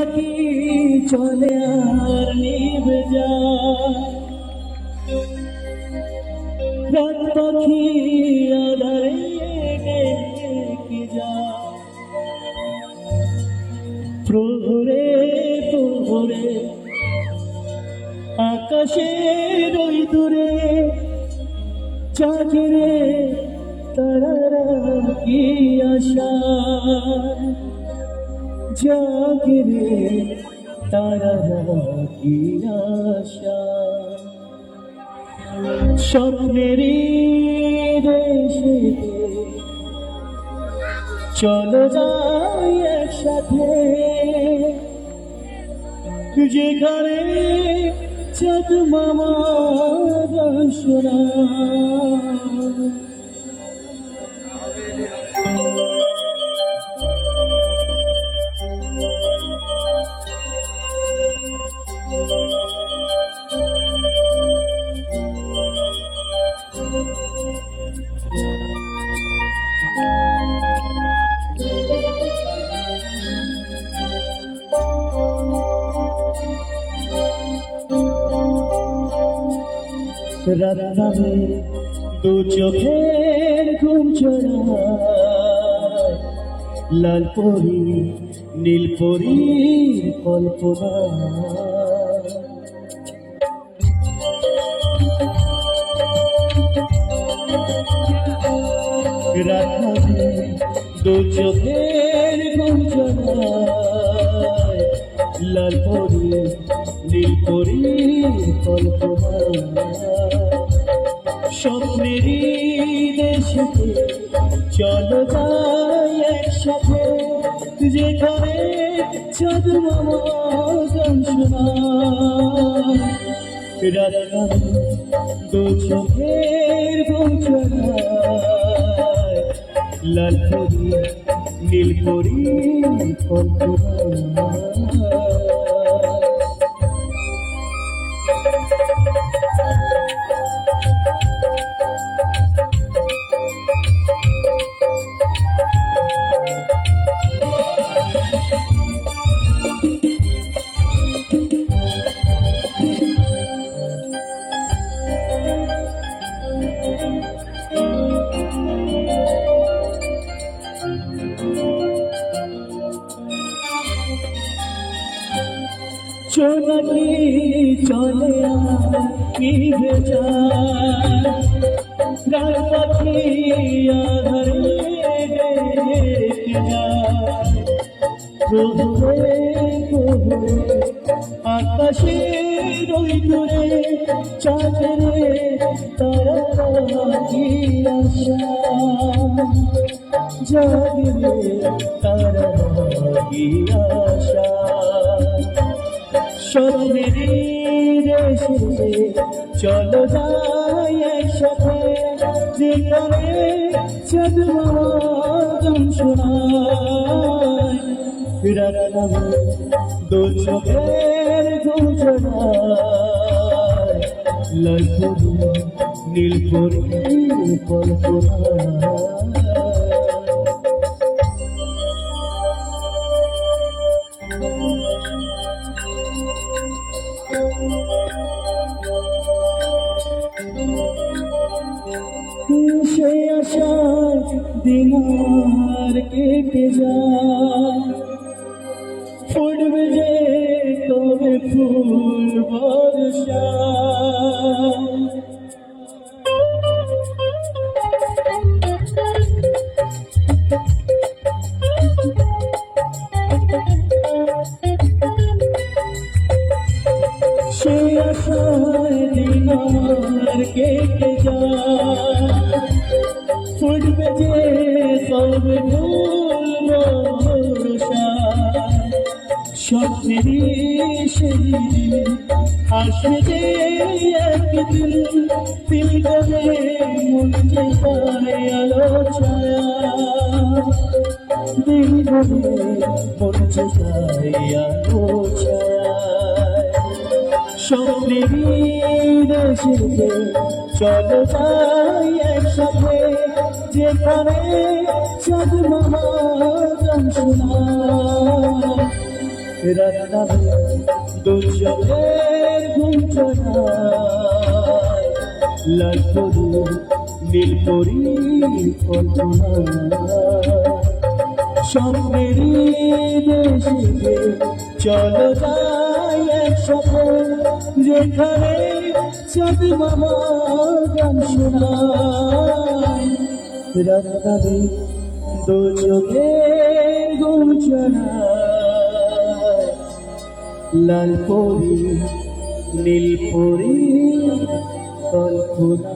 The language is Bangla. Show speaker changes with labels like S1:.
S1: কি চলে আর নিভে যায় রাত পাখি আধারে ডেকে যায় প্রহরে প্রহরে আকাশের ওই দূরে চাঁদরে তারারা কি আশা জাগরে তারারা কি আশা স্বপ্নেরই দেশে চলো যাই একসাথে যেখানে চাঁদ মামা শোনা রাত নামে দু চোখের ঘুম ছড়ায় লাল পরি নীল পরীর কল্পনা রাত নামে দু চোখের ঘুম ছড়ায় লাল পরি নীল পরীর কল্পনা স্বপ্নেরই দেশেতে চলো যাই একসাথে যেখানে চাঁদ মামা গান শোনায় রাত নামে দু চোখের ঘুম ছড়ায় লাল পরি নীল পরীর কল্পনা চোনাকি চলে নিভে যায় রাত পাখি আধারে ডেকে যায় প্রহরে প্রহরে আকাশের ওই দূরে চাঁদরে তারারা কি আশা জাগরে তারারা কি আশা স্বপ্নেরই দেশে চলো যাই একসাথে যেখানে চাঁদ মামা গান শোনায় রাত নামে দু চোখের ঘুম ছড়ায় লাল পরি নীল পরীর কল্পনা সে আশার দিন আর কেটে যায় ফুটবে যে তবে ফুল বর্ষা সে আশার দিন আর কেটে যায় ফুটবে যে তবে ফুল বর্ষা স্বপ্নেরই সেই আসবে যে একদিন দিল গলে মন যে পায় আলো ছায়া দিল গলে মন যে পায় আলো ছায়া স্বপ্নেরই দেশে চলো যাই একসাথে যেখানে চাঁদ মামা গান শোনায় রাত নামে দুজনের গুঞ্জনায় লাল পরি নীল পরি কল্পনা স্বপ্নেরই দেশে চলো যাই একসাথে যেখানে চাঁদ মামা গান শোনায় রাত নামে দুজনের গুঞ্জনায় লাল পরি নীল পরি কল্পনা